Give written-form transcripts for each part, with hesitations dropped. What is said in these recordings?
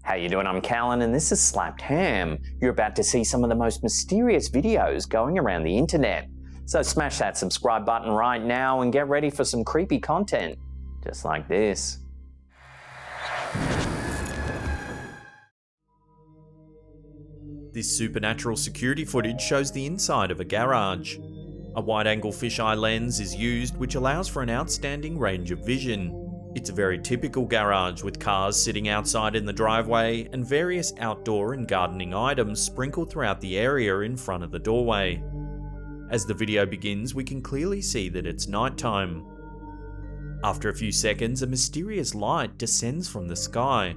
How you doing? I'm Callan and this is Slapped Ham. You're about to see some of the most mysterious videos going around the internet. So smash that subscribe button right now and get ready for some creepy content, just like this. This supernatural security footage shows the inside of a garage. A wide-angle fisheye lens is used, which allows for an outstanding range of vision. It's a very typical garage with cars sitting outside in the driveway and various outdoor and gardening items sprinkled throughout the area in front of the doorway. As the video begins, we can clearly see that it's nighttime. After a few seconds, a mysterious light descends from the sky.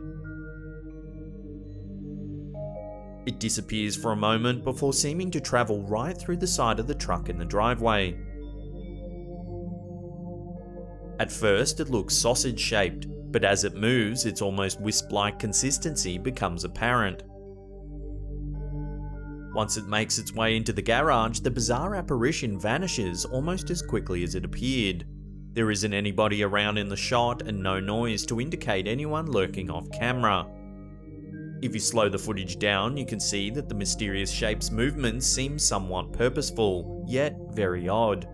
It disappears for a moment before seeming to travel right through the side of the truck in the driveway. At first, it looks sausage-shaped, but as it moves, its almost wisp-like consistency becomes apparent. Once it makes its way into the garage, the bizarre apparition vanishes almost as quickly as it appeared. There isn't anybody around in the shot and no noise to indicate anyone lurking off camera. If you slow the footage down, you can see that the mysterious shape's movements seem somewhat purposeful, yet very odd.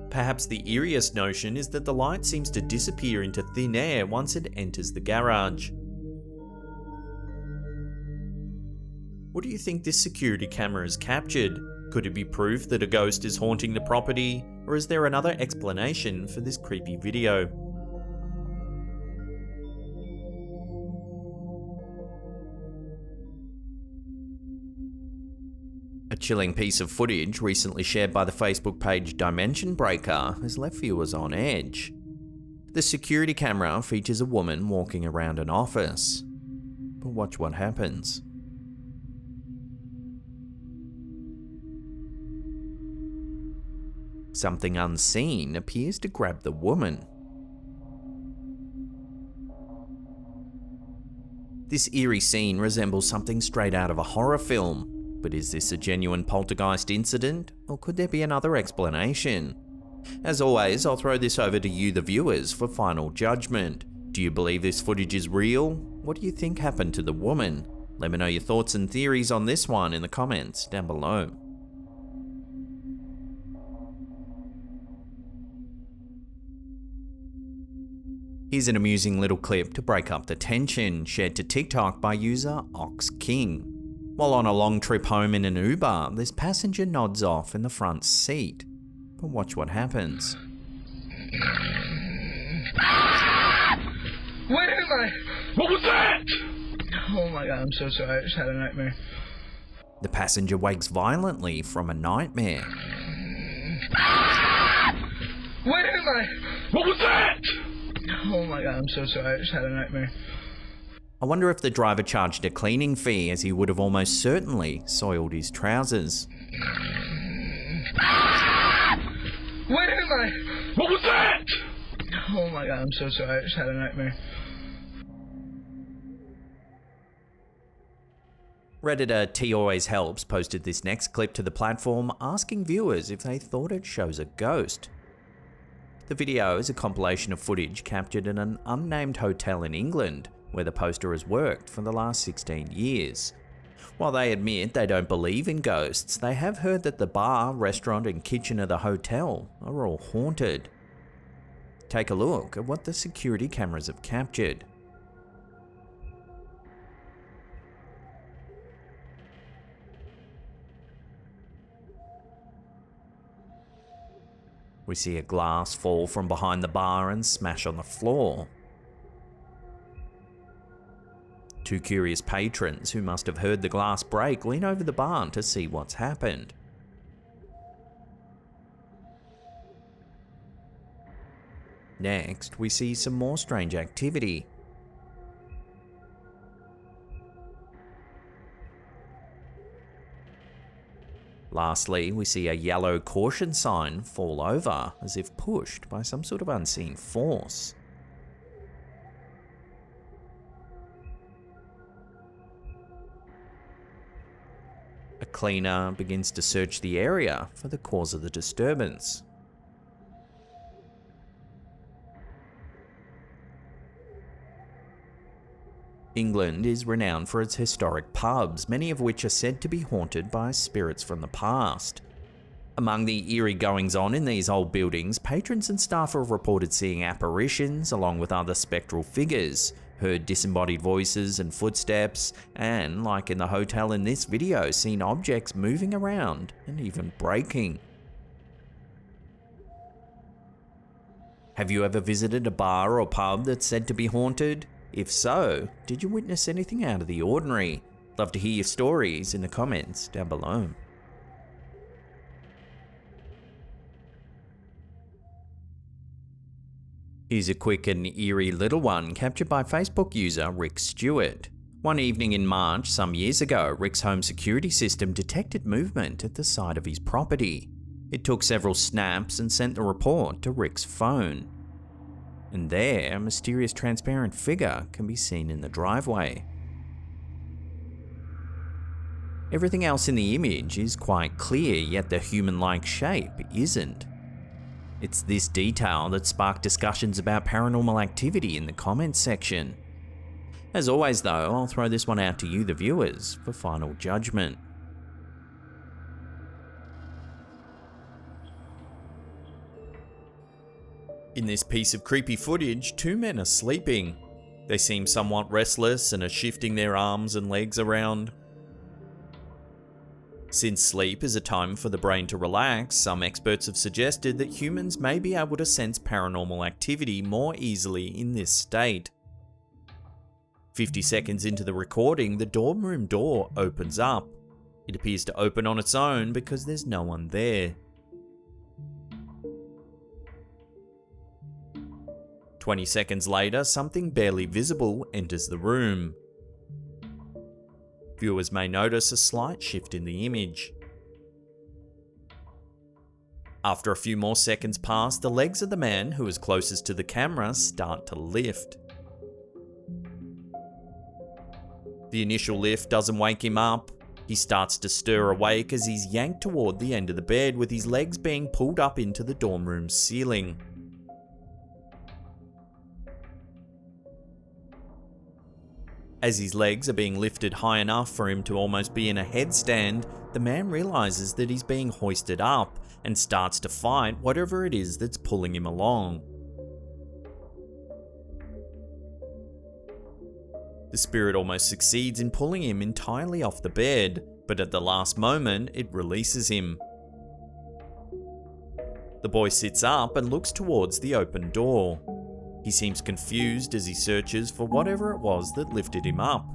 Perhaps the eeriest notion is that the light seems to disappear into thin air once it enters the garage. What do you think this security camera has captured? Could it be proof that a ghost is haunting the property, or is there another explanation for this creepy video? A chilling piece of footage recently shared by the Facebook page Dimension Breaker has left viewers on edge. The security camera features a woman walking around an office. But watch what happens. Something unseen appears to grab the woman. This eerie scene resembles something straight out of a horror film. But is this a genuine poltergeist incident, or could there be another explanation? As always, I'll throw this over to you, the viewers, for final judgment. Do you believe this footage is real? What do you think happened to the woman? Let me know your thoughts and theories on this one in the comments down below. Here's an amusing little clip to break up the tension, shared to TikTok by user Ox King. While on a long trip home in an Uber, this passenger nods off in the front seat. But watch what happens. Where am I? What was that? Oh my god, I'm so sorry. I just had a nightmare. The passenger wakes violently from a nightmare. Where am I? What was that? Oh my god, I'm so sorry. I just had a nightmare. I wonder if the driver charged a cleaning fee, as he would have almost certainly soiled his trousers. Where am I? What was that? Oh my god, I'm so sorry. I just had a nightmare. Redditor T Always Helps posted this next clip to the platform, asking viewers if they thought it shows a ghost. The video is a compilation of footage captured in an unnamed hotel in England, where the poster has worked for the last 16 years. While they admit they don't believe in ghosts, they have heard that the bar, restaurant and kitchen of the hotel are all haunted. Take a look at what the security cameras have captured. We see a glass fall from behind the bar and smash on the floor. Two curious patrons who must have heard the glass break lean over the bar to see what's happened. Next, we see some more strange activity. Lastly, we see a yellow caution sign fall over as if pushed by some sort of unseen force. A cleaner begins to search the area for the cause of the disturbance. England is renowned for its historic pubs, many of which are said to be haunted by spirits from the past. Among the eerie goings-on in these old buildings, patrons and staff have reported seeing apparitions along with other spectral figures, heard disembodied voices and footsteps, and, like in the hotel in this video, seen objects moving around and even breaking. Have you ever visited a bar or pub that's said to be haunted? If so, did you witness anything out of the ordinary? Love to hear your stories in the comments down below. Here's a quick and eerie little one captured by Facebook user Rick Stewart. One evening in March some years ago, Rick's home security system detected movement at the side of his property. It took several snaps and sent the report to Rick's phone. And there, a mysterious transparent figure can be seen in the driveway. Everything else in the image is quite clear, yet the human-like shape isn't. It's this detail that sparked discussions about paranormal activity in the comments section. As always though, I'll throw this one out to you, the viewers, for final judgment. In this piece of creepy footage, two men are sleeping. They seem somewhat restless and are shifting their arms and legs around. Since sleep is a time for the brain to relax, some experts have suggested that humans may be able to sense paranormal activity more easily in this state. 50 seconds into the recording, the dorm room door opens up. It appears to open on its own because there's no one there. 20 seconds later, something barely visible enters the room. Viewers may notice a slight shift in the image. After a few more seconds pass, the legs of the man who is closest to the camera start to lift. The initial lift doesn't wake him up. He starts to stir awake as he's yanked toward the end of the bed, with his legs being pulled up into the dorm room's ceiling. As his legs are being lifted high enough for him to almost be in a headstand, the man realizes that he's being hoisted up and starts to fight whatever it is that's pulling him along. The spirit almost succeeds in pulling him entirely off the bed, but at the last moment, it releases him. The boy sits up and looks towards the open door. He seems confused as he searches for whatever it was that lifted him up.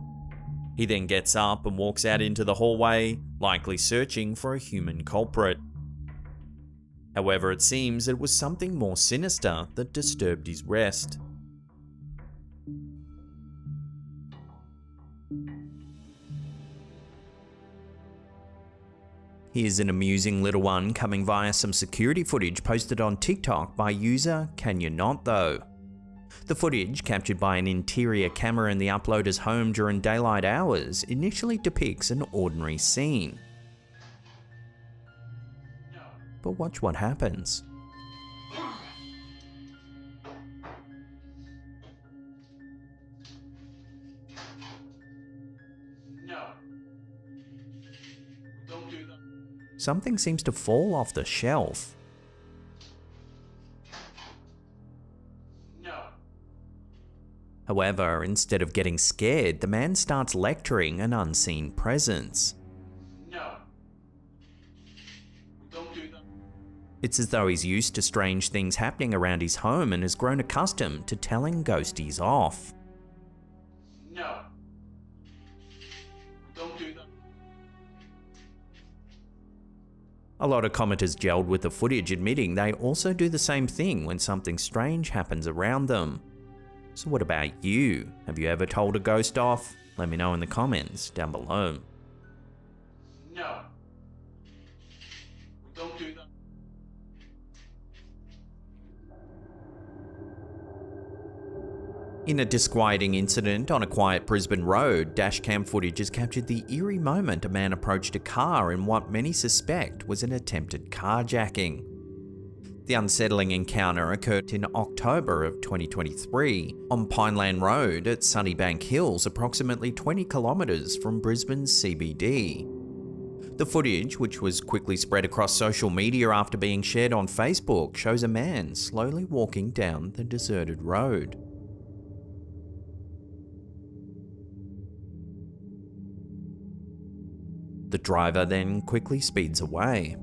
He then gets up and walks out into the hallway, likely searching for a human culprit. However, it seems it was something more sinister that disturbed his rest. Here's an amusing little one coming via some security footage posted on TikTok by user Can You Not Though. The footage, captured by an interior camera in the uploader's home during daylight hours, initially depicts an ordinary scene. But watch what happens. No. Don't do that. Something seems to fall off the shelf. However, instead of getting scared, the man starts lecturing an unseen presence. No. Don't do that. It's as though he's used to strange things happening around his home and has grown accustomed to telling ghosties off. No. Don't do that. A lot of commenters gelled with the footage, admitting they also do the same thing when something strange happens around them. So what about you? Have you ever told a ghost off? Let me know in the comments down below. No. Don't do that. In a disquieting incident on a quiet Brisbane road, dashcam footage has captured the eerie moment a man approached a car in what many suspect was an attempted carjacking. The unsettling encounter occurred in October of 2023 on Pineland Road at Sunnybank Hills, approximately 20 kilometres from Brisbane's CBD. The footage, which was quickly spread across social media after being shared on Facebook, shows a man slowly walking down the deserted road. The driver then quickly speeds away.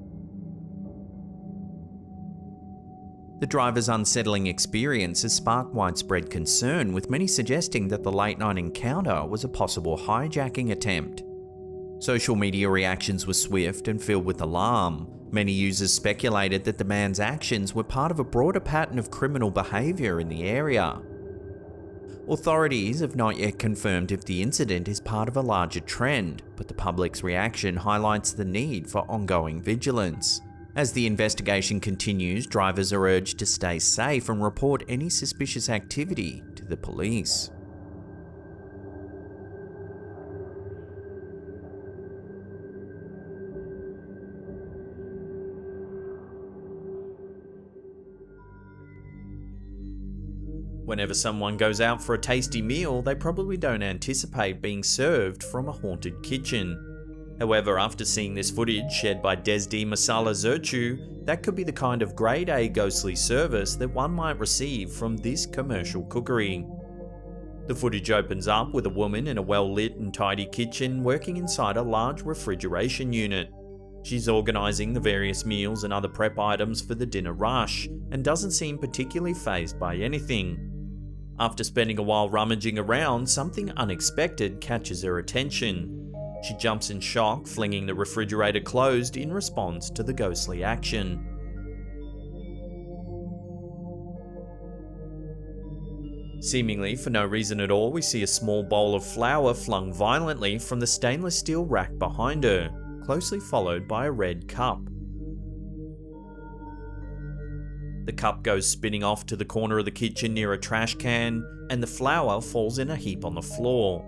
The driver's unsettling experience has sparked widespread concern, with many suggesting that the late-night encounter was a possible hijacking attempt. Social media reactions were swift and filled with alarm. Many users speculated that the man's actions were part of a broader pattern of criminal behaviour in the area. Authorities have not yet confirmed if the incident is part of a larger trend, but the public's reaction highlights the need for ongoing vigilance. As the investigation continues, drivers are urged to stay safe and report any suspicious activity to the police. Whenever someone goes out for a tasty meal, they probably don't anticipate being served from a haunted kitchen. However, after seeing this footage shared by Desdi Masala Zerchu, that could be the kind of grade A ghostly service that one might receive from this commercial cookery. The footage opens up with a woman in a well-lit and tidy kitchen working inside a large refrigeration unit. She's organising the various meals and other prep items for the dinner rush, and doesn't seem particularly fazed by anything. After spending a while rummaging around, something unexpected catches her attention. She jumps in shock, flinging the refrigerator closed in response to the ghostly action. Seemingly for no reason at all, we see a small bowl of flour flung violently from the stainless steel rack behind her, closely followed by a red cup. The cup goes spinning off to the corner of the kitchen near a trash can, and the flour falls in a heap on the floor.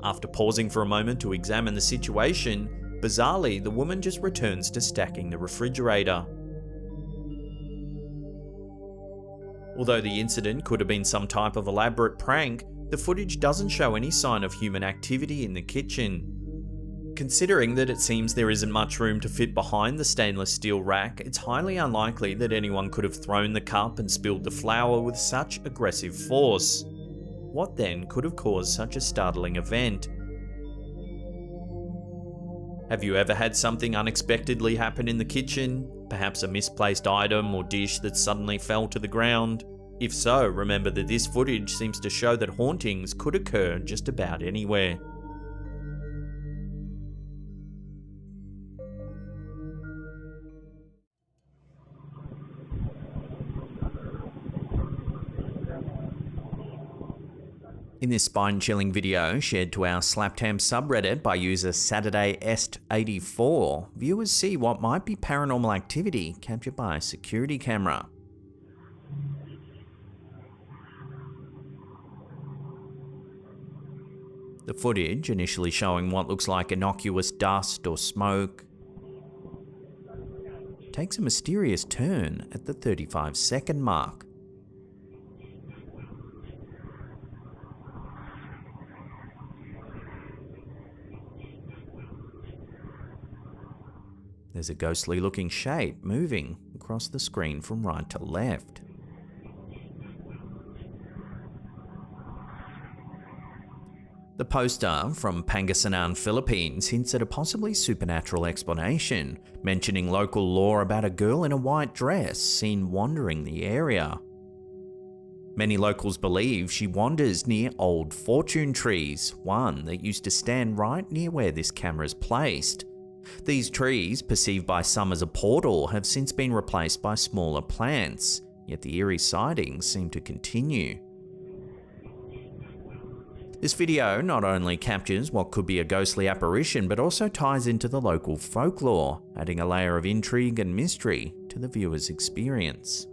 After pausing for a moment to examine the situation, bizarrely, the woman just returns to stacking the refrigerator. Although the incident could have been some type of elaborate prank, the footage doesn't show any sign of human activity in the kitchen. Considering that it seems there isn't much room to fit behind the stainless steel rack, it's highly unlikely that anyone could have thrown the cup and spilled the flour with such aggressive force. What then could have caused such a startling event? Have you ever had something unexpectedly happen in the kitchen? Perhaps a misplaced item or dish that suddenly fell to the ground? If so, remember that this footage seems to show that hauntings could occur just about anywhere. In this spine-chilling video shared to our Slaptam subreddit by user SaturdayEst84, viewers see what might be paranormal activity captured by a security camera. The footage, initially showing what looks like innocuous dust or smoke, takes a mysterious turn at the 35-second mark. There's a ghostly looking shape moving across the screen from right to left. The poster from Pangasinan, Philippines hints at a possibly supernatural explanation, mentioning local lore about a girl in a white dress seen wandering the area. Many locals believe she wanders near old fortune trees, one that used to stand right near where this camera is placed. These trees, perceived by some as a portal, have since been replaced by smaller plants, yet the eerie sightings seem to continue. This video not only captures what could be a ghostly apparition, but also ties into the local folklore, adding a layer of intrigue and mystery to the viewer's experience.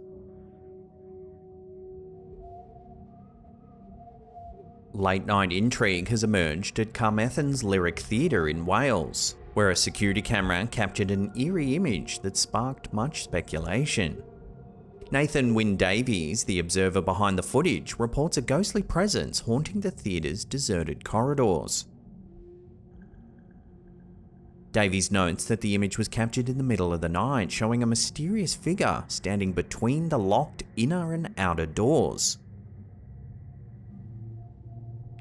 Late night intrigue has emerged at Carmarthen's Lyric Theatre in Wales. where a security camera captured an eerie image that sparked much speculation. Nathan Wynne Davies, the observer behind the footage, reports a ghostly presence haunting the theatre's deserted corridors. Davies notes that the image was captured in the middle of the night, showing a mysterious figure standing between the locked inner and outer doors.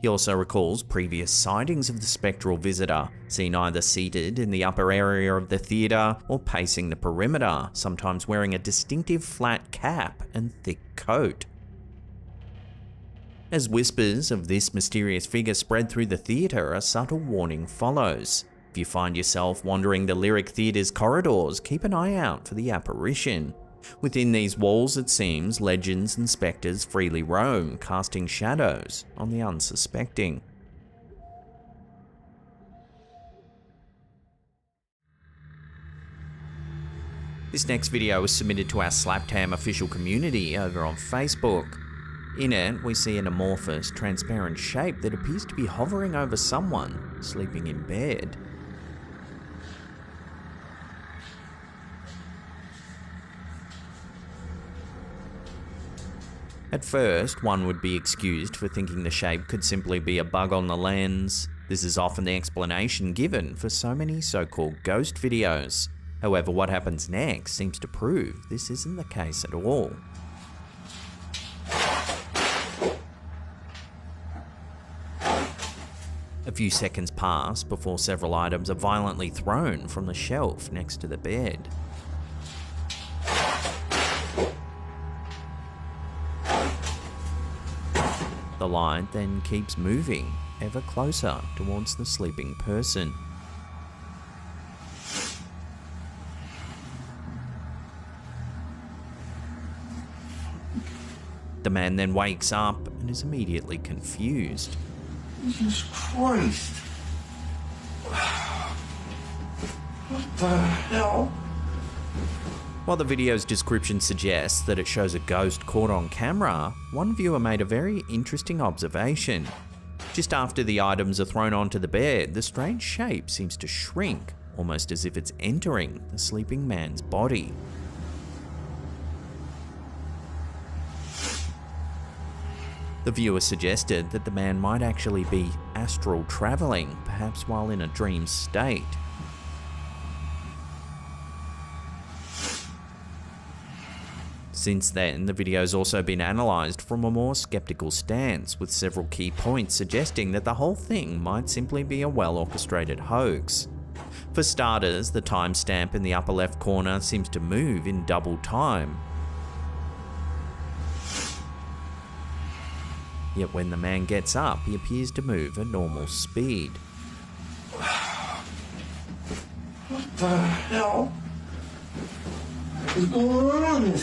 He also recalls previous sightings of the spectral visitor, seen either seated in the upper area of the theatre or pacing the perimeter, sometimes wearing a distinctive flat cap and thick coat. As whispers of this mysterious figure spread through the theatre, a subtle warning follows. If you find yourself wandering the Lyric Theatre's corridors, keep an eye out for the apparition. Within these walls, it seems, legends and spectres freely roam, casting shadows on the unsuspecting. This next video was submitted to our Slaptam official community over on Facebook. In it, we see an amorphous, transparent shape that appears to be hovering over someone sleeping in bed. At first, one would be excused for thinking the shape could simply be a bug on the lens. This is often the explanation given for so many so-called ghost videos. However, what happens next seems to prove this isn't the case at all. A few seconds pass before several items are violently thrown from the shelf next to the bed. The light then keeps moving ever closer towards the sleeping person. The man then wakes up and is immediately confused. Jesus Christ! What the hell? While the video's description suggests that it shows a ghost caught on camera, one viewer made a very interesting observation. Just after the items are thrown onto the bed, the strange shape seems to shrink, almost as if it's entering the sleeping man's body. The viewer suggested that the man might actually be astral traveling, perhaps while in a dream state. Since then, the video's also been analysed from a more skeptical stance, with several key points suggesting that the whole thing might simply be a well-orchestrated hoax. For starters, the timestamp in the upper left corner seems to move in double time. Yet when the man gets up, he appears to move at normal speed. What the hell is going on?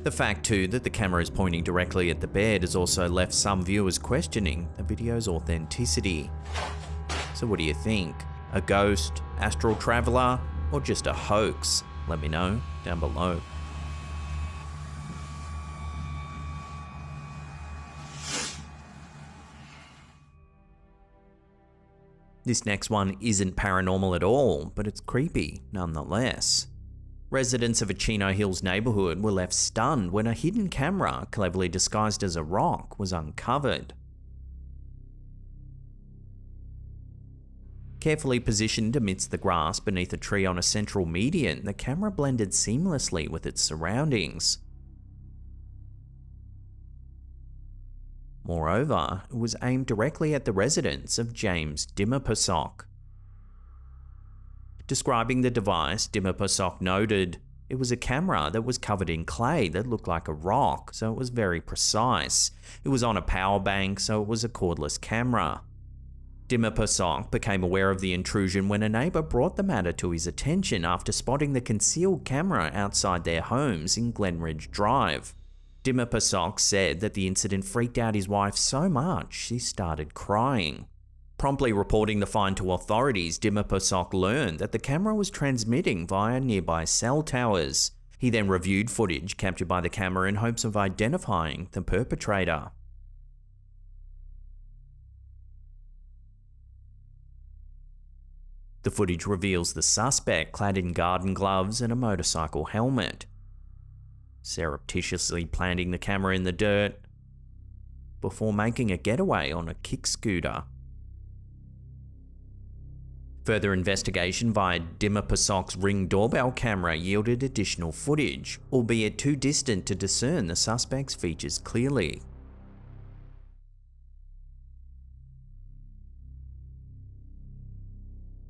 The fact too that the camera is pointing directly at the bed has also left some viewers questioning the video's authenticity. So what do you think? A ghost, astral traveller, or just a hoax? Let me know down below. This next one isn't paranormal at all, but it's creepy nonetheless. Residents of a Chino Hills neighbourhood were left stunned when a hidden camera, cleverly disguised as a rock, was uncovered. Carefully positioned amidst the grass beneath a tree on a central median, the camera blended seamlessly with its surroundings. Moreover, it was aimed directly at the residence of James Dimmerpersok. Describing the device, Dimmerpersok noted, "It was a camera that was covered in clay that looked like a rock, so it was very precise. It was on a power bank, so it was a cordless camera." Dimmerpersok became aware of the intrusion when a neighbour brought the matter to his attention after spotting the concealed camera outside their homes in Glenridge Drive. Dimmerpersok said that the incident freaked out his wife so much she started crying. Promptly reporting the find to authorities, Dimmerpersok learned that the camera was transmitting via nearby cell towers. He then reviewed footage captured by the camera in hopes of identifying the perpetrator. The footage reveals the suspect clad in garden gloves and a motorcycle helmet, surreptitiously planting the camera in the dirt before making a getaway on a kick scooter. Further investigation via Dimmer-Pasok's Ring doorbell camera yielded additional footage, albeit too distant to discern the suspect's features clearly.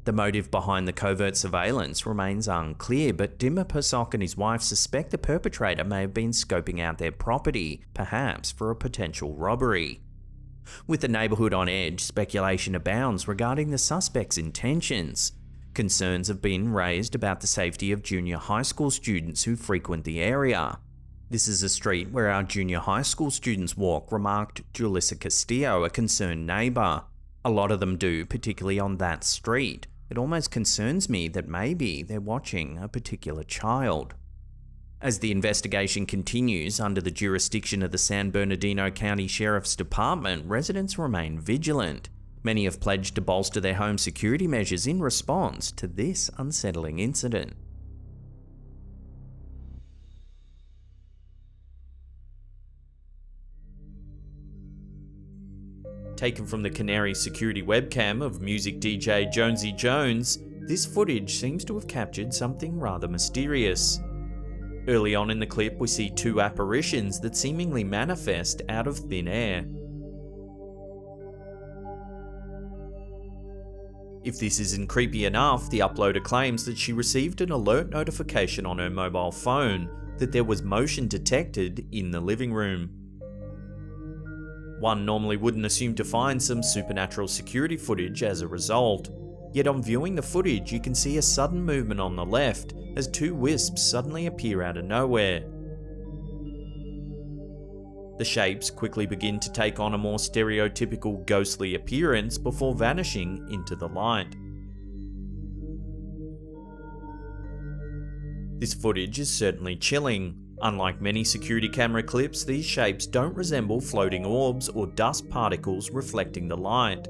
The motive behind the covert surveillance remains unclear, but Dimmer-Pasok and his wife suspect the perpetrator may have been scoping out their property, perhaps for a potential robbery. With the neighbourhood on edge, speculation abounds regarding the suspect's intentions. Concerns have been raised about the safety of junior high school students who frequent the area. "This is a street where our junior high school students walk," remarked Julissa Castillo, a concerned neighbour. "A lot of them do, particularly on that street. It almost concerns me that maybe they're watching a particular child." As the investigation continues under the jurisdiction of the San Bernardino County Sheriff's Department, residents remain vigilant. Many have pledged to bolster their home security measures in response to this unsettling incident. Taken from the Canary security webcam of music DJ Jonesy Jones, this footage seems to have captured something rather mysterious. Early on in the clip, we see two apparitions that seemingly manifest out of thin air. If this isn't creepy enough, the uploader claims that she received an alert notification on her mobile phone that there was motion detected in the living room. One normally wouldn't assume to find some supernatural security footage as a result. Yet on viewing the footage, you can see a sudden movement on the left as two wisps suddenly appear out of nowhere. The shapes quickly begin to take on a more stereotypical ghostly appearance before vanishing into the light. This footage is certainly chilling. Unlike many security camera clips, these shapes don't resemble floating orbs or dust particles reflecting the light.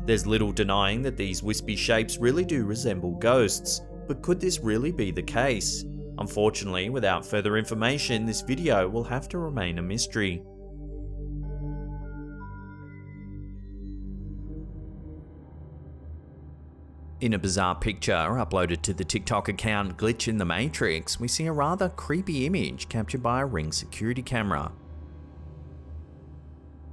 There's little denying that these wispy shapes really do resemble ghosts, but could this really be the case? Unfortunately, without further information, this video will have to remain a mystery. In a bizarre picture uploaded to the TikTok account Glitch in the Matrix, we see a rather creepy image captured by a Ring security camera.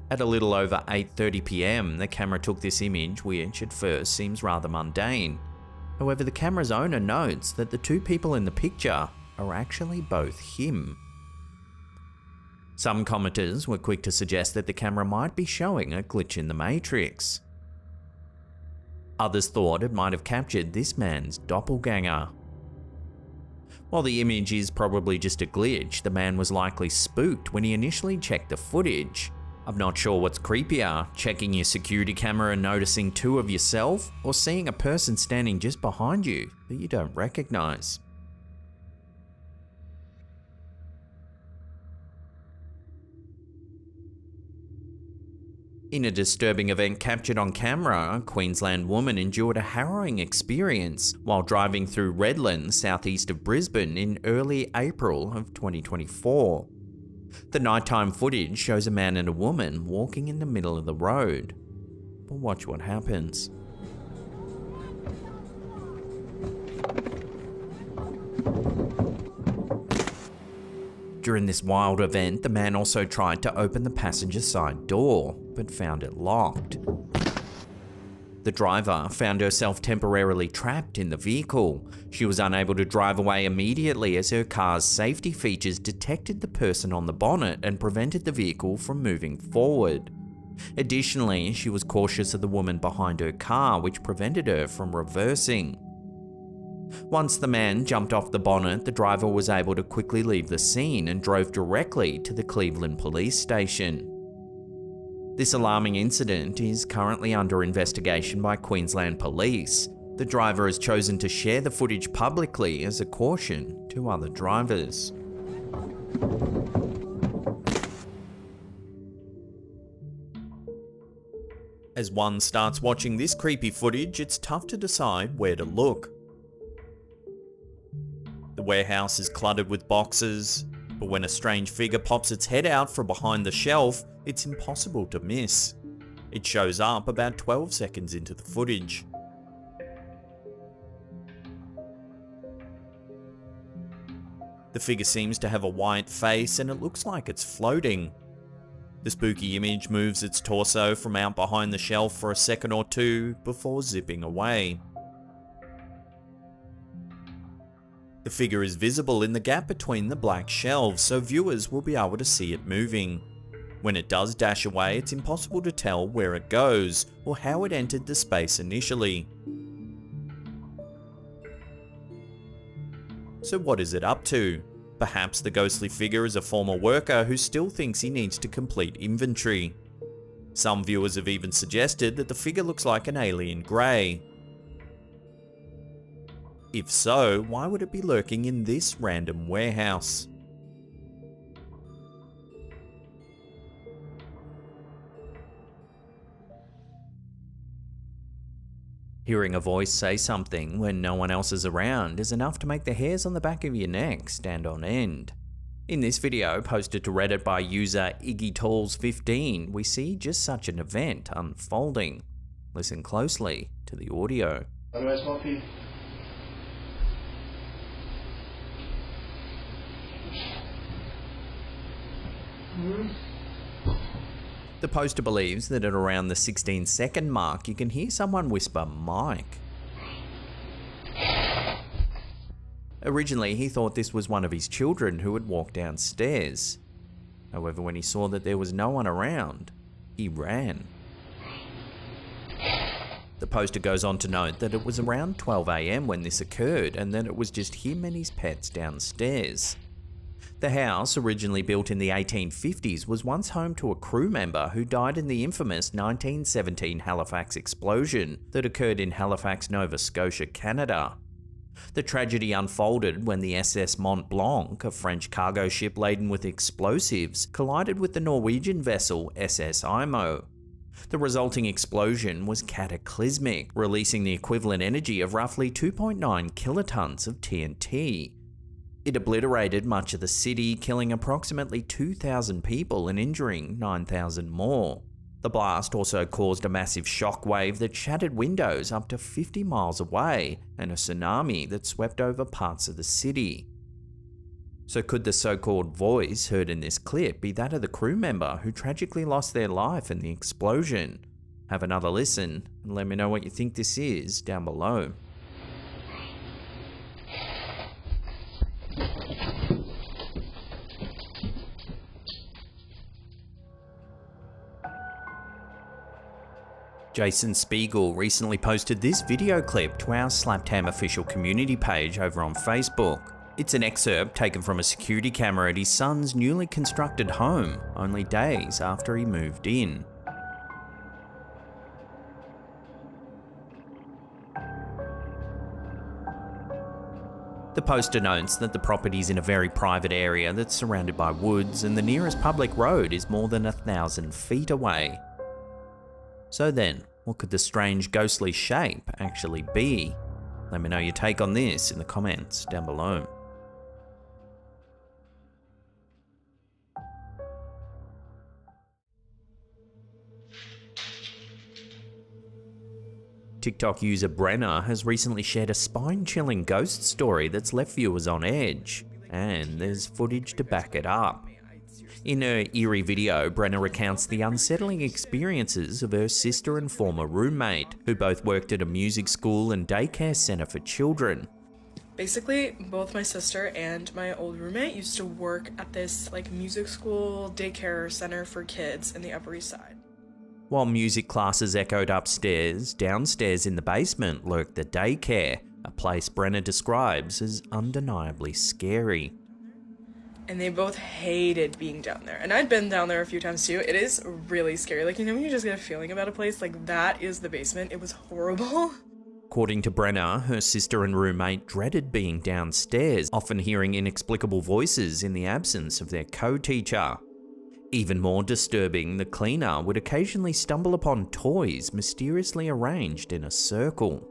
At a little over 8:30 PM, the camera took this image, which at first seems rather mundane. However, the camera's owner notes that the two people in the picture are actually both him. Some commenters were quick to suggest that the camera might be showing a glitch in the Matrix. Others thought it might have captured this man's doppelganger. While the image is probably just a glitch, the man was likely spooked when he initially checked the footage. I'm not sure what's creepier, checking your security camera and noticing two of yourself, or seeing a person standing just behind you that you don't recognize. In a disturbing event captured on camera, a Queensland woman endured a harrowing experience while driving through Redland, southeast of Brisbane in early April of 2024. The nighttime footage shows a man and a woman walking in the middle of the road. But watch what happens. During this wild event, the man also tried to open the passenger side door, but found it locked. The driver found herself temporarily trapped in the vehicle. She was unable to drive away immediately as her car's safety features detected the person on the bonnet and prevented the vehicle from moving forward. Additionally, she was cautious of the woman behind her car, which prevented her from reversing. Once the man jumped off the bonnet, the driver was able to quickly leave the scene and drove directly to the Cleveland police station. This alarming incident is currently under investigation by Queensland Police. The driver has chosen to share the footage publicly as a caution to other drivers. As one starts watching this creepy footage, it's tough to decide where to look. The warehouse is cluttered with boxes, but when a strange figure pops its head out from behind the shelf, it's impossible to miss. It shows up about 12 seconds into the footage. The figure seems to have a white face and it looks like it's floating. The spooky image moves its torso from out behind the shelf for a second or two before zipping away. The figure is visible in the gap between the black shelves, so viewers will be able to see it moving. When it does dash away, it's impossible to tell where it goes or how it entered the space initially. So what is it up to? Perhaps the ghostly figure is a former worker who still thinks he needs to complete inventory. Some viewers have even suggested that the figure looks like an alien grey. If so, why would it be lurking in this random warehouse? Hearing a voice say something when no one else is around is enough to make the hairs on the back of your neck stand on end. In this video, posted to Reddit by user IggyTalls15, we see just such an event unfolding. Listen closely to the audio. How do I smell pee? The poster believes that at around the 16-second mark, you can hear someone whisper "Mike." Originally, he thought this was one of his children who had walked downstairs. However, when he saw that there was no one around, he ran. The poster goes on to note that it was around 12 AM when this occurred and that it was just him and his pets downstairs. The house, originally built in the 1850s, was once home to a crew member who died in the infamous 1917 Halifax explosion that occurred in Halifax, Nova Scotia, Canada. The tragedy unfolded when the SS Mont Blanc, a French cargo ship laden with explosives, collided with the Norwegian vessel SS Imo. The resulting explosion was cataclysmic, releasing the equivalent energy of roughly 2.9 kilotons of TNT. It obliterated much of the city, killing approximately 2,000 people and injuring 9,000 more. The blast also caused a massive shockwave that shattered windows up to 50 miles away and a tsunami that swept over parts of the city. So could the so-called voice heard in this clip be that of the crew member who tragically lost their life in the explosion? Have another listen and let me know what you think this is down below. Jason Spiegel recently posted this video clip to our Slapped Ham official community page over on Facebook. It's an excerpt taken from a security camera at his son's newly constructed home, only days after he moved in. The poster notes that the property is in a very private area that's surrounded by woods and the nearest public road is more than 1,000 feet away. So then, what could the strange ghostly shape actually be? Let me know your take on this in the comments down below. TikTok user Brenner has recently shared a spine-chilling ghost story that's left viewers on edge, and there's footage to back it up. In her eerie video, Brenner recounts the unsettling experiences of her sister and former roommate, who both worked at a music school and daycare center for children. Basically, both my sister and my old roommate used to work at this music school daycare center for kids in the Upper East Side. While music classes echoed upstairs, downstairs in the basement lurked the daycare, a place Brenner describes as undeniably scary. And they both hated being down there. And I'd been down there a few times too. It is really scary. When you just get a feeling about a place, that is the basement. It was horrible. According to Brenner, her sister and roommate dreaded being downstairs, often hearing inexplicable voices in the absence of their co-teacher. Even more disturbing, the cleaner would occasionally stumble upon toys mysteriously arranged in a circle.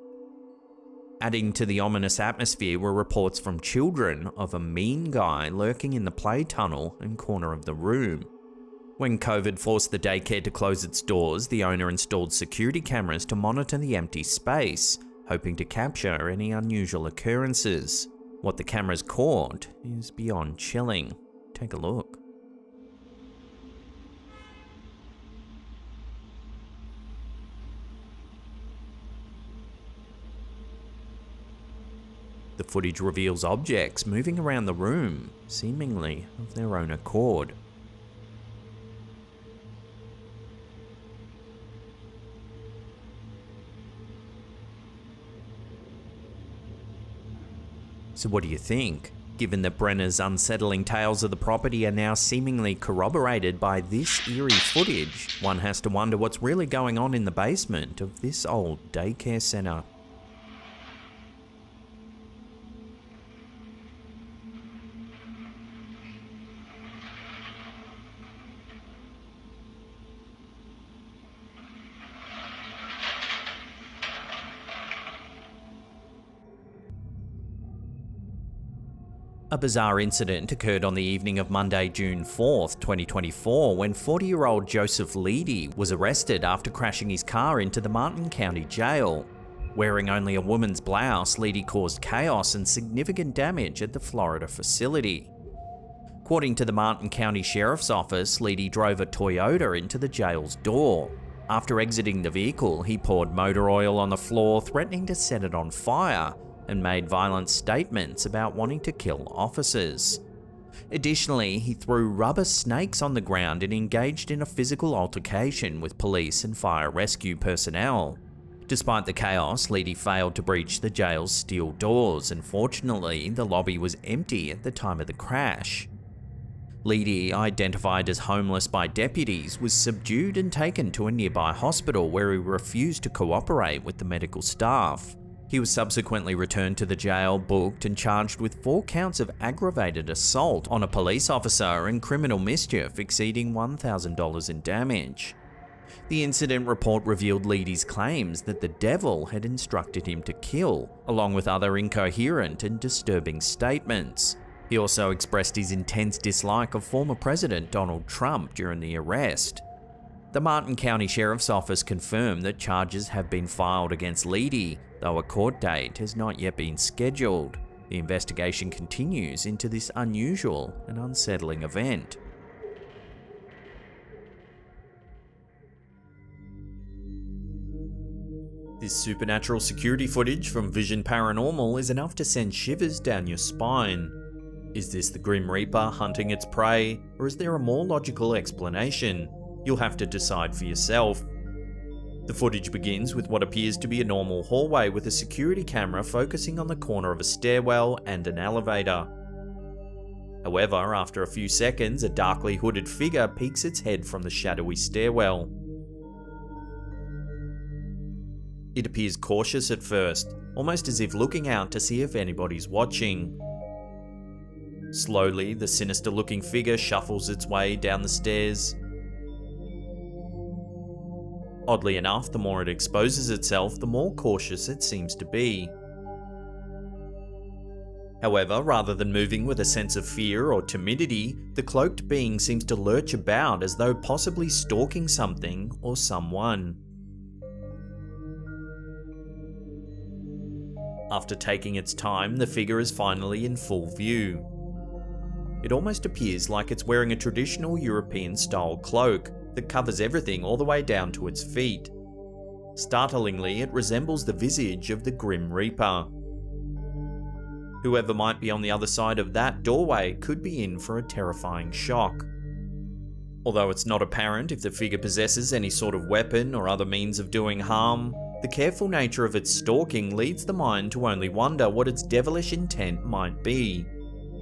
Adding to the ominous atmosphere were reports from children of a mean guy lurking in the play tunnel and corner of the room. When COVID forced the daycare to close its doors, the owner installed security cameras to monitor the empty space, hoping to capture any unusual occurrences. What the cameras caught is beyond chilling. Take a look. The footage reveals objects moving around the room, seemingly of their own accord. So what do you think? Given that Brenner's unsettling tales of the property are now seemingly corroborated by this eerie footage, one has to wonder what's really going on in the basement of this old daycare centre. A bizarre incident occurred on the evening of Monday, June 4th, 2024, when 40-year-old Joseph Leedy was arrested after crashing his car into the Martin County Jail. Wearing only a woman's blouse, Leedy caused chaos and significant damage at the Florida facility. According to the Martin County Sheriff's Office, Leedy drove a Toyota into the jail's door. After exiting the vehicle, he poured motor oil on the floor, threatening to set it on fire, and made violent statements about wanting to kill officers. Additionally, he threw rubber snakes on the ground and engaged in a physical altercation with police and fire rescue personnel. Despite the chaos, Leedy failed to breach the jail's steel doors, and fortunately, the lobby was empty at the time of the crash. Leedy, identified as homeless by deputies, was subdued and taken to a nearby hospital where he refused to cooperate with the medical staff. He was subsequently returned to the jail, booked, and charged with 4 counts of aggravated assault on a police officer and criminal mischief exceeding $1,000 in damage. The incident report revealed Leedy's claims that the devil had instructed him to kill, along with other incoherent and disturbing statements. He also expressed his intense dislike of former President Donald Trump during the arrest. The Martin County Sheriff's Office confirmed that charges have been filed against Leedy, though a court date has not yet been scheduled. The investigation continues into this unusual and unsettling event. This supernatural security footage from Vision Paranormal is enough to send shivers down your spine. Is this the Grim Reaper hunting its prey, or is there a more logical explanation? You'll have to decide for yourself. The footage begins with what appears to be a normal hallway with a security camera focusing on the corner of a stairwell and an elevator. However, after a few seconds, a darkly hooded figure peeks its head from the shadowy stairwell. It appears cautious at first, almost as if looking out to see if anybody's watching. Slowly, the sinister-looking figure shuffles its way down the stairs. Oddly enough, the more it exposes itself, the more cautious it seems to be. However, rather than moving with a sense of fear or timidity, the cloaked being seems to lurch about as though possibly stalking something or someone. After taking its time, the figure is finally in full view. It almost appears like it's wearing a traditional European-style cloak that covers everything all the way down to its feet. Startlingly, it resembles the visage of the Grim Reaper. Whoever might be on the other side of that doorway could be in for a terrifying shock. Although it's not apparent if the figure possesses any sort of weapon or other means of doing harm, the careful nature of its stalking leads the mind to only wonder what its devilish intent might be.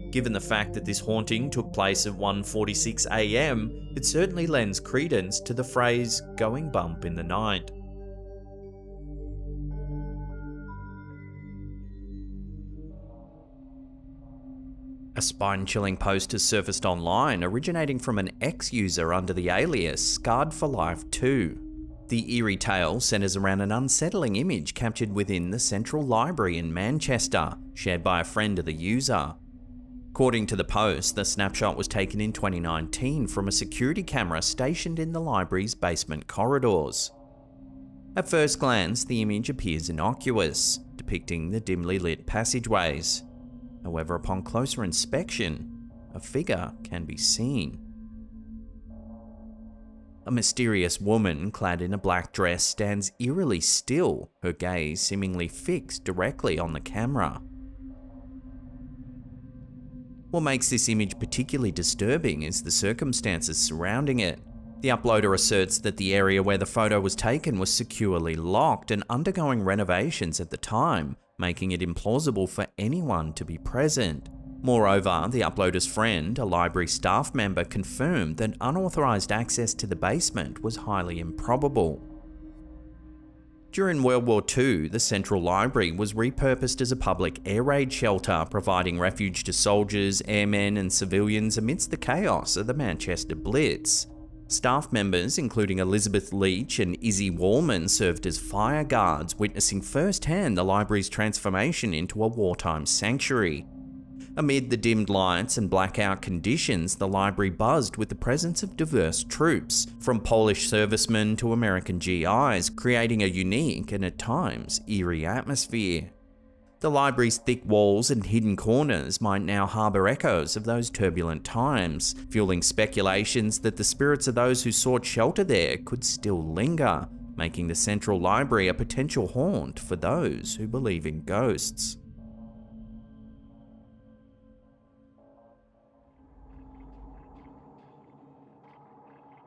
Given the fact that this haunting took place at 1:46 AM, it certainly lends credence to the phrase, going bump in the night. A spine-chilling post has surfaced online, originating from an ex-user under the alias Scarred for Life 2. The eerie tale centres around an unsettling image captured within the Central Library in Manchester, shared by a friend of the user. According to the post, the snapshot was taken in 2019 from a security camera stationed in the library's basement corridors. At first glance, the image appears innocuous, depicting the dimly lit passageways. However, upon closer inspection, a figure can be seen. A mysterious woman clad in a black dress stands eerily still, her gaze seemingly fixed directly on the camera. What makes this image particularly disturbing is the circumstances surrounding it. The uploader asserts that the area where the photo was taken was securely locked and undergoing renovations at the time, making it implausible for anyone to be present. Moreover, the uploader's friend, a library staff member, confirmed that unauthorized access to the basement was highly improbable. During World War II, the Central Library was repurposed as a public air raid shelter, providing refuge to soldiers, airmen and civilians amidst the chaos of the Manchester Blitz. Staff members, including Elizabeth Leach and Izzy Wallman, served as fire guards, witnessing firsthand the library's transformation into a wartime sanctuary. Amid the dimmed lights and blackout conditions, the library buzzed with the presence of diverse troops, from Polish servicemen to American GIs, creating a unique and at times eerie atmosphere. The library's thick walls and hidden corners might now harbour echoes of those turbulent times, fueling speculations that the spirits of those who sought shelter there could still linger, making the Central Library a potential haunt for those who believe in ghosts.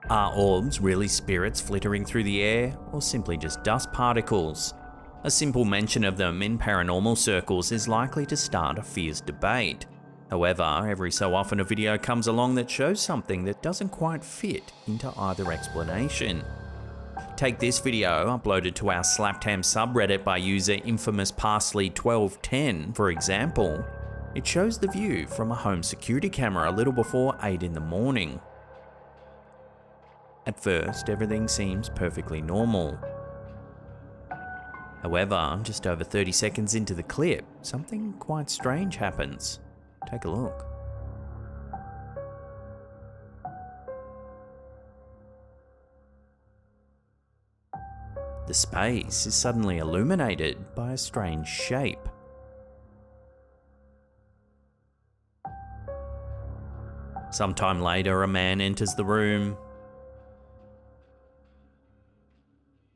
Are orbs really spirits flittering through the air, or simply just dust particles? A simple mention of them in paranormal circles is likely to start a fierce debate. However, every so often a video comes along that shows something that doesn't quite fit into either explanation. Take this video, uploaded to our Slaptam subreddit by user infamousparsley1210, for example. It shows the view from a home security camera a little before 8 in the morning. At first, everything seems perfectly normal. However, just over 30 seconds into the clip, something quite strange happens. Take a look. The space is suddenly illuminated by a strange shape. Sometime later, a man enters the room.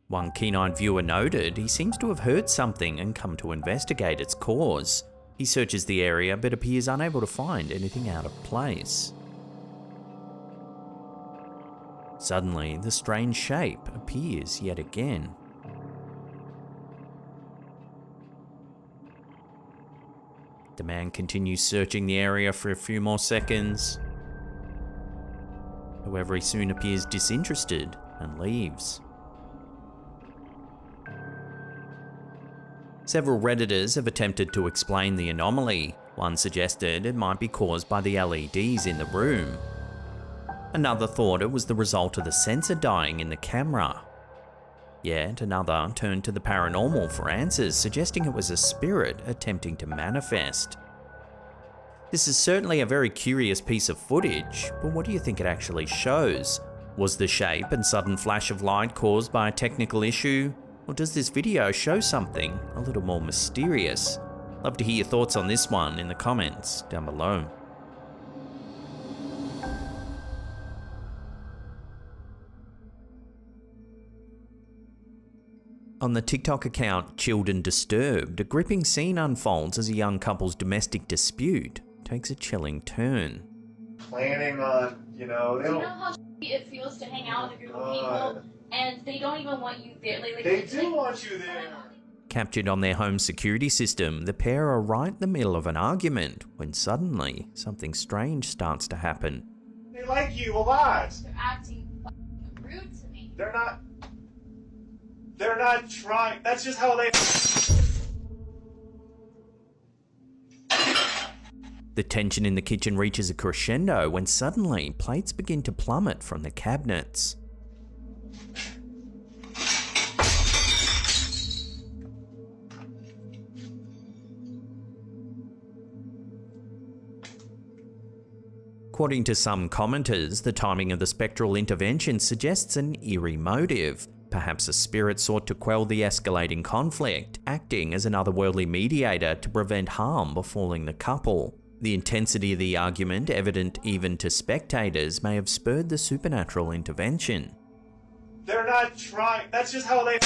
One keen-eyed viewer noted he seems to have heard something and come to investigate its cause. He searches the area but appears unable to find anything out of place. Suddenly, the strange shape appears yet again. The man continues searching the area for a few more seconds. However, he soon appears disinterested and leaves. Several Redditors have attempted to explain the anomaly. One suggested it might be caused by the LEDs in the room. Another thought it was the result of the sensor dying in the camera. Yet another turned to the paranormal for answers, suggesting it was a spirit attempting to manifest. This is certainly a very curious piece of footage, but what do you think it actually shows? Was the shape and sudden flash of light caused by a technical issue? Or does this video show something a little more mysterious? Love to hear your thoughts on this one in the comments down below. On the TikTok account Chilled and Disturbed, a gripping scene unfolds as a young couple's domestic dispute takes a chilling turn. Planning on, they Do you don't. know how shitty it feels to hang out with a group of people and they don't even want you there? They do want you there. Captured on their home security system, the pair are right in the middle of an argument when suddenly something strange starts to happen. They like you a lot. They're acting fucking rude to me. They're not trying. That's just how they. The tension in the kitchen reaches a crescendo when suddenly plates begin to plummet from the cabinets. According to some commenters, the timing of the spectral intervention suggests an eerie motive. Perhaps a spirit sought to quell the escalating conflict, acting as an otherworldly mediator to prevent harm befalling the couple. The intensity of the argument, evident even to spectators, may have spurred the supernatural intervention. They're not trying. That's just how they.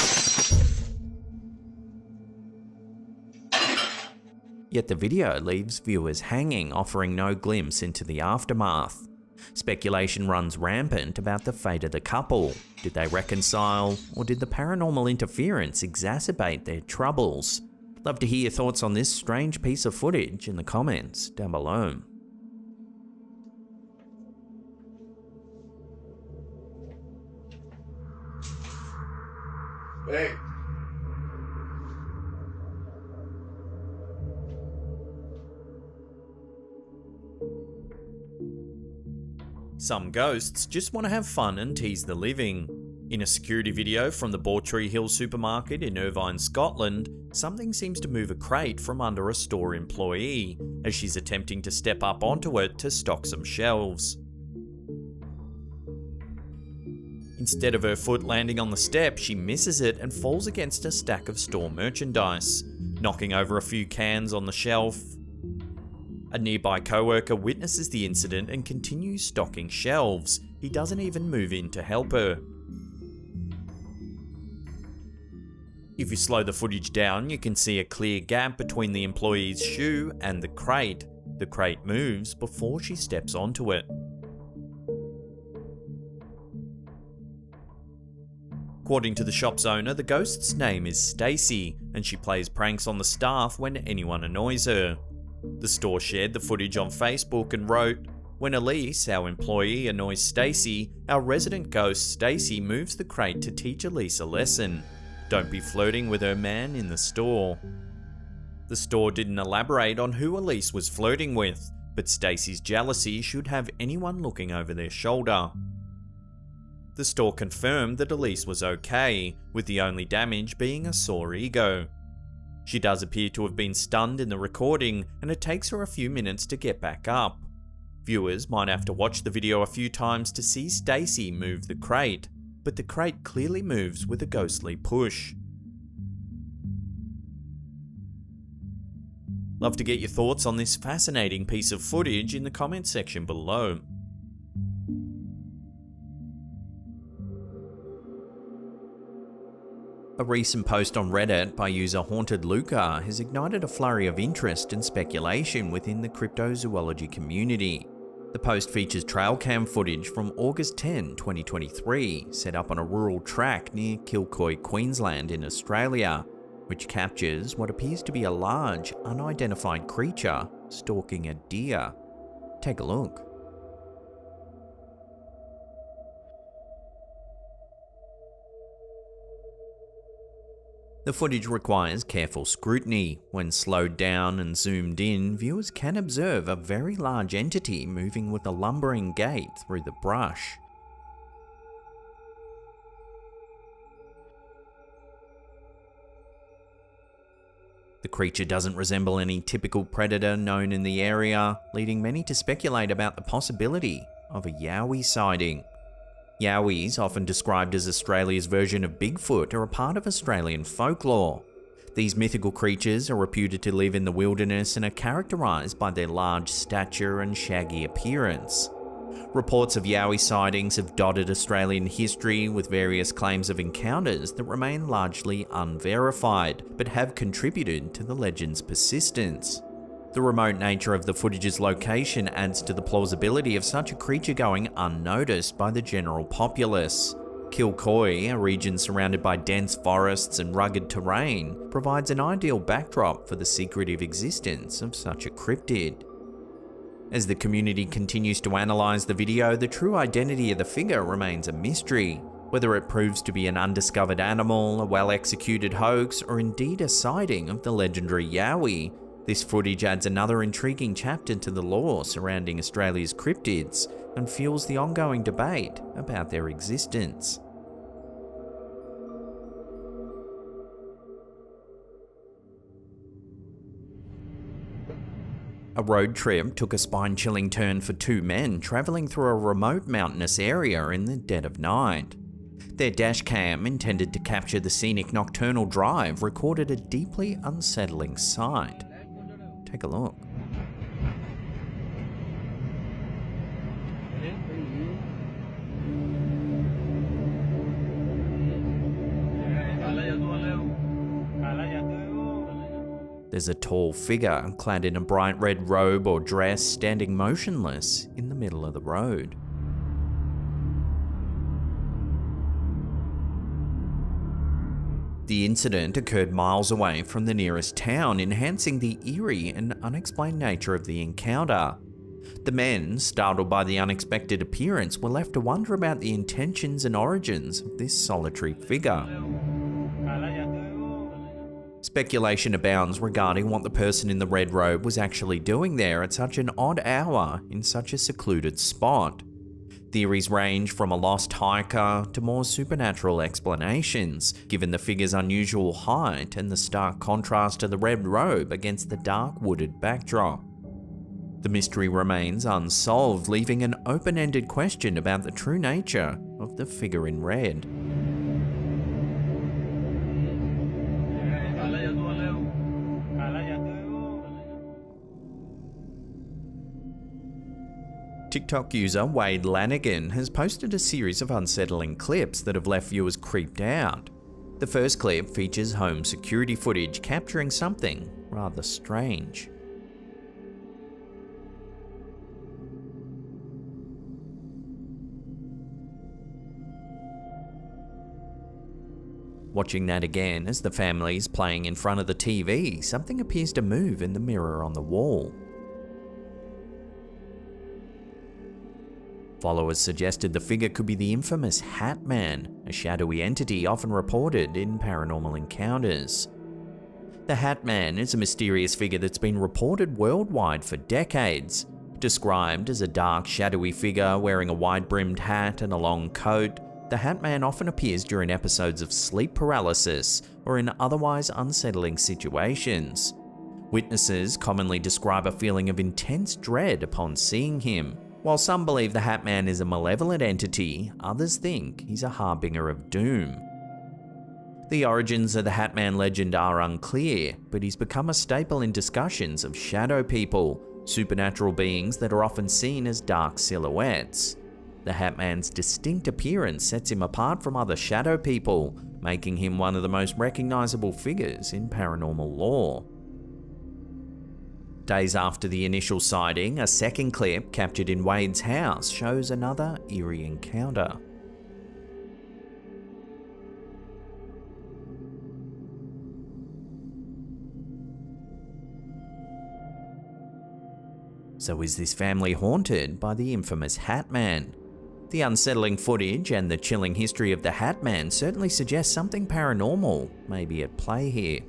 Yet the video leaves viewers hanging, offering no glimpse into the aftermath. Speculation runs rampant about the fate of the couple. Did they reconcile, or did the paranormal interference exacerbate their troubles? Love to hear your thoughts on this strange piece of footage in the comments down below. Hey. Some ghosts just want to have fun and tease the living. In a security video from the Bawtry Hill supermarket in Irvine, Scotland, something seems to move a crate from under a store employee as she's attempting to step up onto it to stock some shelves. Instead of her foot landing on the step, she misses it and falls against a stack of store merchandise, knocking over a few cans on the shelf. A nearby co-worker witnesses the incident and continues stocking shelves. He doesn't even move in to help her. If you slow the footage down, you can see a clear gap between the employee's shoe and the crate. The crate moves before she steps onto it. According to the shop's owner, the ghost's name is Stacy, and she plays pranks on the staff when anyone annoys her. The store shared the footage on Facebook and wrote, "When Elise, our employee, annoys Stacy, our resident ghost Stacy moves the crate to teach Elise a lesson. Don't be flirting with her man in the store." The store didn't elaborate on who Elise was flirting with, but Stacy's jealousy should have anyone looking over their shoulder. The store confirmed that Elise was okay, with the only damage being a sore ego. She does appear to have been stunned in the recording, and it takes her a few minutes to get back up. Viewers might have to watch the video a few times to see Stacy move the crate, but the crate clearly moves with a ghostly push. Love to get your thoughts on this fascinating piece of footage in the comments section below. A recent post on Reddit by user Haunted Luca has ignited a flurry of interest and speculation within the cryptozoology community. The post features trail cam footage from August 10, 2023, set up on a rural track near Kilcoy, Queensland in Australia, which captures what appears to be a large, unidentified creature stalking a deer. Take a look. The footage requires careful scrutiny. When slowed down and zoomed in, viewers can observe a very large entity moving with a lumbering gait through the brush. The creature doesn't resemble any typical predator known in the area, leading many to speculate about the possibility of a Yowie sighting. Yowies, often described as Australia's version of Bigfoot, are a part of Australian folklore. These mythical creatures are reputed to live in the wilderness and are characterised by their large stature and shaggy appearance. Reports of Yowie sightings have dotted Australian history, with various claims of encounters that remain largely unverified, but have contributed to the legend's persistence. The remote nature of the footage's location adds to the plausibility of such a creature going unnoticed by the general populace. Kilcoy, a region surrounded by dense forests and rugged terrain, provides an ideal backdrop for the secretive existence of such a cryptid. As the community continues to analyse the video, the true identity of the figure remains a mystery. Whether it proves to be an undiscovered animal, a well-executed hoax, or indeed a sighting of the legendary Yowie, This footage adds another intriguing chapter to the lore surrounding Australia's cryptids and fuels the ongoing debate about their existence. A road trip took a spine-chilling turn for two men travelling through a remote mountainous area in the dead of night. Their dashcam, intended to capture the scenic nocturnal drive, recorded a deeply unsettling sight. Take a look. There's a tall figure clad in a bright red robe or dress standing motionless in the middle of the road. The incident occurred miles away from the nearest town, enhancing the eerie and unexplained nature of the encounter. The men, startled by the unexpected appearance, were left to wonder about the intentions and origins of this solitary figure. Speculation abounds regarding what the person in the red robe was actually doing there at such an odd hour in such a secluded spot. Theories range from a lost hiker to more supernatural explanations, given the figure's unusual height and the stark contrast to the red robe against the dark wooded backdrop. The mystery remains unsolved, leaving an open-ended question about the true nature of the figure in red. TikTok user Wade Lanigan has posted a series of unsettling clips that have left viewers creeped out. The first clip features home security footage capturing something rather strange. Watching that again as the family is playing in front of the TV, something appears to move in the mirror on the wall. Followers suggested the figure could be the infamous Hat Man, a shadowy entity often reported in paranormal encounters. The Hat Man is a mysterious figure that's been reported worldwide for decades. Described as a dark, shadowy figure wearing a wide-brimmed hat and a long coat, the Hat Man often appears during episodes of sleep paralysis or in otherwise unsettling situations. Witnesses commonly describe a feeling of intense dread upon seeing him. While some believe the Hat Man is a malevolent entity, others think he's a harbinger of doom. The origins of the Hat Man legend are unclear, but he's become a staple in discussions of shadow people, supernatural beings that are often seen as dark silhouettes. The Hat Man's distinct appearance sets him apart from other shadow people, making him one of the most recognizable figures in paranormal lore. Days after the initial sighting, a second clip captured in Wade's house shows another eerie encounter. So is this family haunted by the infamous Hat Man? The unsettling footage and the chilling history of the Hat Man certainly suggest something paranormal may be at play here.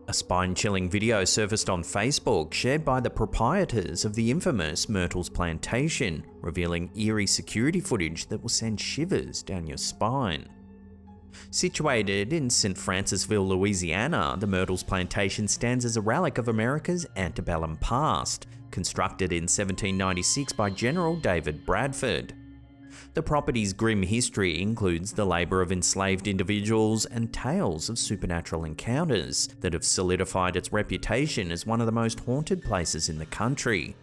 A spine-chilling video surfaced on Facebook, shared by the proprietors of the infamous Myrtle's Plantation, revealing eerie security footage that will send shivers down your spine. Situated in St. Francisville, Louisiana, the Myrtle's Plantation stands as a relic of America's antebellum past, constructed in 1796 by General David Bradford. The property's grim history includes the labour of enslaved individuals and tales of supernatural encounters that have solidified its reputation as one of the most haunted places in the country.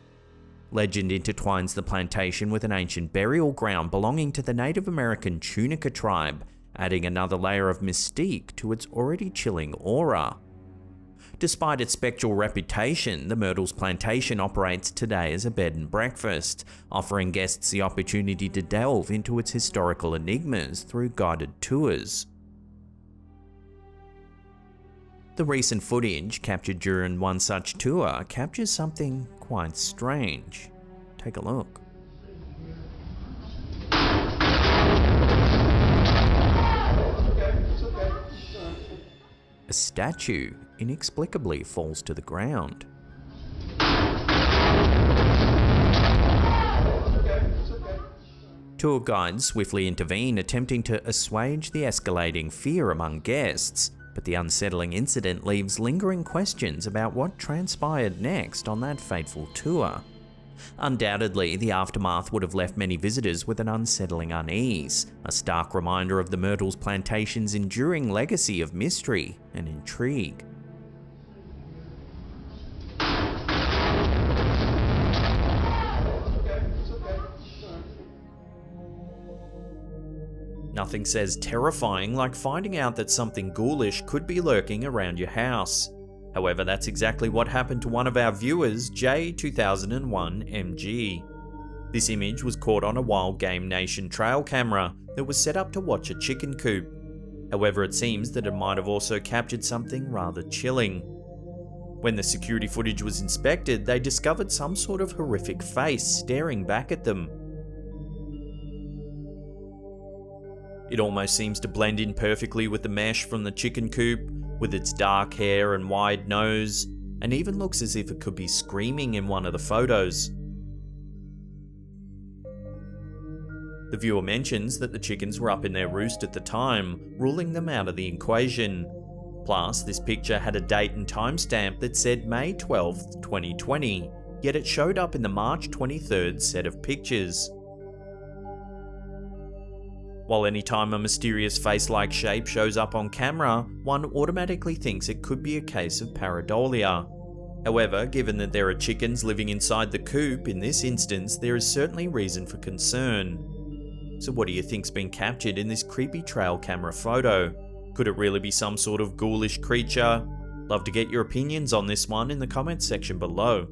Legend intertwines the plantation with an ancient burial ground belonging to the Native American Tunica tribe, adding another layer of mystique to its already chilling aura. Despite its spectral reputation, the Myrtle's Plantation operates today as a bed and breakfast, offering guests the opportunity to delve into its historical enigmas through guided tours. The recent footage captured during one such tour captures something quite strange. Take a look. a statue inexplicably falls to the ground. Tour guides swiftly intervene, attempting to assuage the escalating fear among guests, but the unsettling incident leaves lingering questions about what transpired next on that fateful tour. Undoubtedly, the aftermath would have left many visitors with an unsettling unease, a stark reminder of the Myrtles Plantation's enduring legacy of mystery and intrigue. Nothing says terrifying like finding out that something ghoulish could be lurking around your house. However, that's exactly what happened to one of our viewers, J2001MG. This image was caught on a Wild Game Nation trail camera that was set up to watch a chicken coop. However, it seems that it might have also captured something rather chilling. When the security footage was inspected, they discovered some sort of horrific face staring back at them. It almost seems to blend in perfectly with the mesh from the chicken coop, with its dark hair and wide nose, and even looks as if it could be screaming in one of the photos. The viewer mentions that the chickens were up in their roost at the time, ruling them out of the equation. Plus, this picture had a date and timestamp that said May 12th, 2020, yet it showed up in the March 23rd set of pictures. While anytime a mysterious face-like shape shows up on camera, one automatically thinks it could be a case of pareidolia. However, given that there are chickens living inside the coop, in this instance, there is certainly reason for concern. So what do you think's been captured in this creepy trail camera photo? Could it really be some sort of ghoulish creature? Love to get your opinions on this one in the comments section below.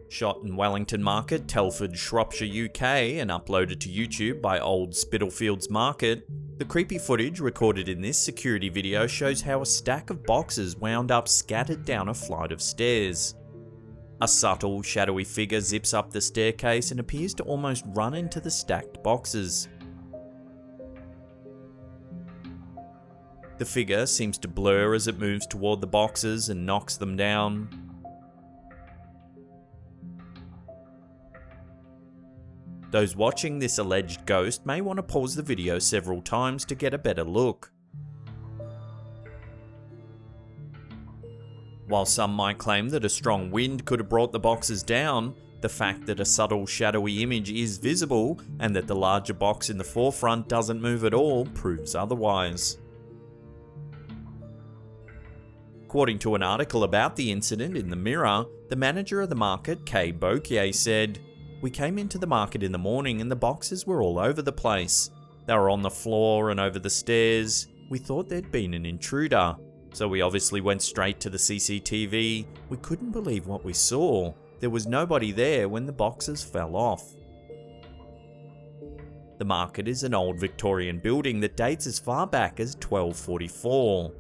Shot in Wellington Market, Telford, Shropshire, UK, and uploaded to YouTube by Old Spitalfields Market, the creepy footage recorded in this security video shows how a stack of boxes wound up scattered down a flight of stairs. A subtle, shadowy figure zips up the staircase and appears to almost run into the stacked boxes. The figure seems to blur as it moves toward the boxes and knocks them down. Those watching this alleged ghost may want to pause the video several times to get a better look. While some might claim that a strong wind could have brought the boxes down, the fact that a subtle shadowy image is visible and that the larger box in the forefront doesn't move at all proves otherwise. According to an article about the incident in the Mirror, the manager of the market, Kay Bokier, said, "We came into the market in the morning and the boxes were all over the place. They were on the floor and over the stairs. We thought there'd been an intruder. So we obviously went straight to the CCTV. We couldn't believe what we saw. There was nobody there when the boxes fell off." The market is an old Victorian building that dates as far back as 1244.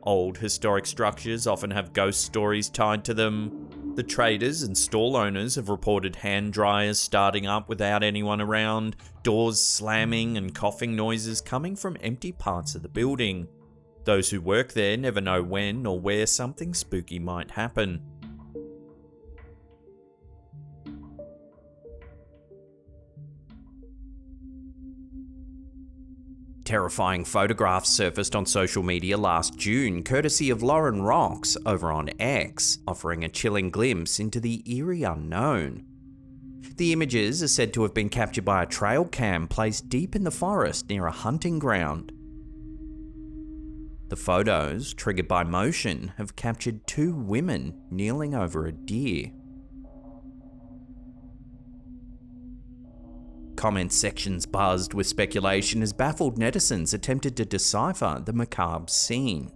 Old historic structures often have ghost stories tied to them. The traders and stall owners have reported hand dryers starting up without anyone around, doors slamming and coughing noises coming from empty parts of the building. Those who work there never know when or where something spooky might happen. Terrifying photographs surfaced on social media last June, courtesy of Lauren Rocks over on X, offering a chilling glimpse into the eerie unknown. The images are said to have been captured by a trail cam placed deep in the forest near a hunting ground. The photos, triggered by motion, have captured two women kneeling over a deer. Comment sections buzzed with speculation as baffled netizens attempted to decipher the macabre scene.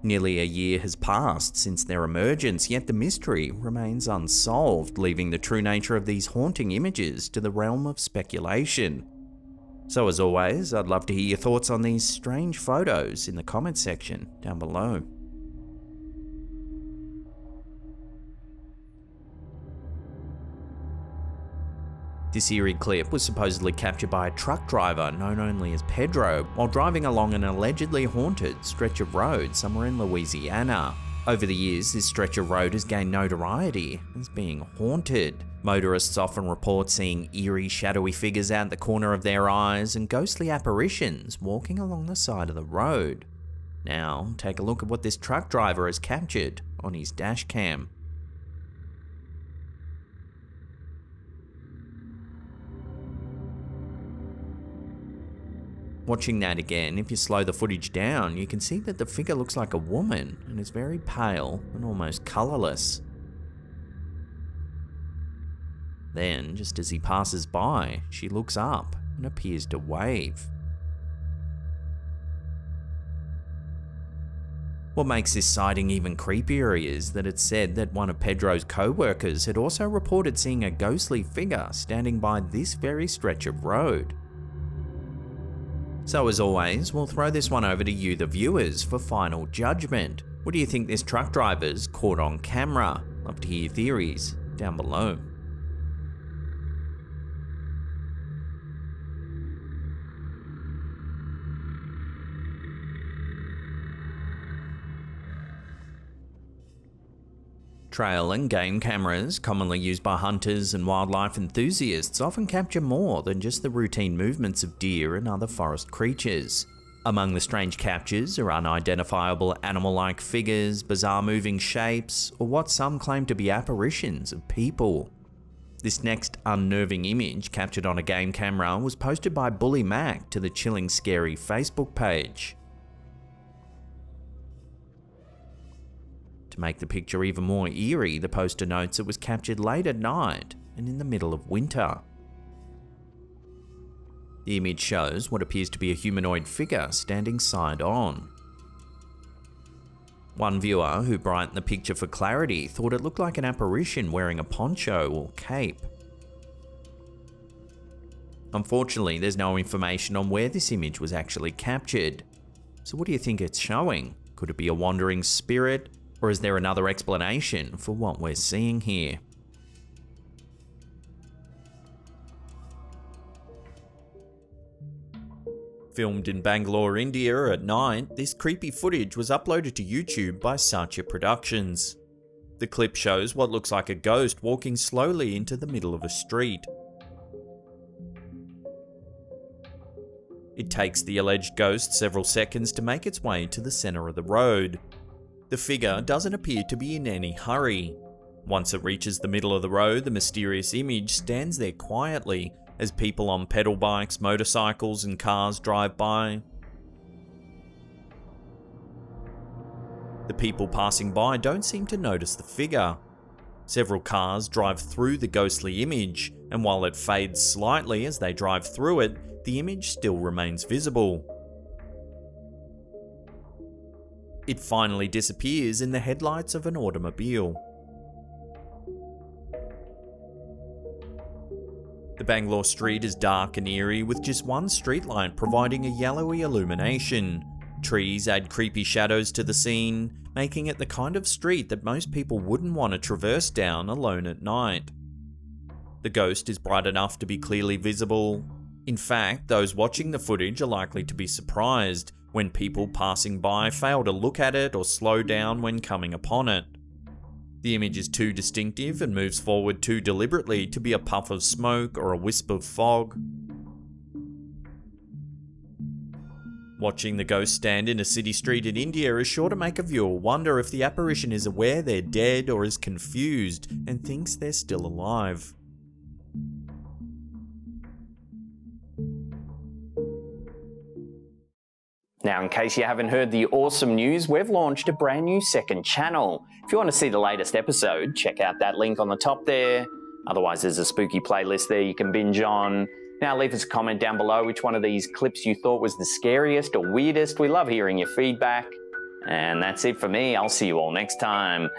Nearly a year has passed since their emergence, yet the mystery remains unsolved, leaving the true nature of these haunting images to the realm of speculation. So as always, I'd love to hear your thoughts on these strange photos in the comment section down below. This eerie clip was supposedly captured by a truck driver known only as Pedro while driving along an allegedly haunted stretch of road somewhere in Louisiana. Over the years, this stretch of road has gained notoriety as being haunted. Motorists often report seeing eerie, shadowy figures out the corner of their eyes and ghostly apparitions walking along the side of the road. Now, take a look at what this truck driver has captured on his dash cam. Watching that again, if you slow the footage down, you can see that the figure looks like a woman and is very pale and almost colourless. Then, just as he passes by, she looks up and appears to wave. What makes this sighting even creepier is that it's said that one of Pedro's co-workers had also reported seeing a ghostly figure standing by this very stretch of road. So as always, we'll throw this one over to you, the viewers, for final judgment. What do you think this truck driver's caught on camera? Love to hear your theories down below. Trail and game cameras, commonly used by hunters and wildlife enthusiasts, often capture more than just the routine movements of deer and other forest creatures. Among the strange captures are unidentifiable animal-like figures, bizarre moving shapes, or what some claim to be apparitions of people. This next unnerving image, captured on a game camera, was posted by Bully Mac to the Chilling Scary Facebook page. To make the picture even more eerie, the poster notes it was captured late at night and in the middle of winter. The image shows what appears to be a humanoid figure standing side on. One viewer, who brightened the picture for clarity, thought it looked like an apparition wearing a poncho or cape. Unfortunately, there's no information on where this image was actually captured. So what do you think it's showing? Could it be a wandering spirit? Or is there another explanation for what we're seeing here? Filmed in Bangalore, India at night, this creepy footage was uploaded to YouTube by Satya Productions. The clip shows what looks like a ghost walking slowly into the middle of a street. It takes the alleged ghost several seconds to make its way to the center of the road. The figure doesn't appear to be in any hurry. Once it reaches the middle of the road, the mysterious image stands there quietly as people on pedal bikes, motorcycles, and cars drive by. The people passing by don't seem to notice the figure. Several cars drive through the ghostly image, and while it fades slightly as they drive through it, the image still remains visible. It finally disappears in the headlights of an automobile. The Bangalore street is dark and eerie, with just one streetlight providing a yellowy illumination. Trees add creepy shadows to the scene, making it the kind of street that most people wouldn't want to traverse down alone at night. The ghost is bright enough to be clearly visible. In fact, those watching the footage are likely to be surprised when people passing by fail to look at it or slow down when coming upon it. The image is too distinctive and moves forward too deliberately to be a puff of smoke or a wisp of fog. Watching the ghost stand in a city street in India is sure to make a viewer wonder if the apparition is aware they're dead or is confused and thinks they're still alive. Now, in case you haven't heard the awesome news, we've launched a brand new second channel. If you want to see the latest episode, check out that link on the top there. Otherwise, there's a spooky playlist there you can binge on. Now, leave us a comment down below which one of these clips you thought was the scariest or weirdest. We love hearing your feedback. And that's it for me. I'll see you all next time.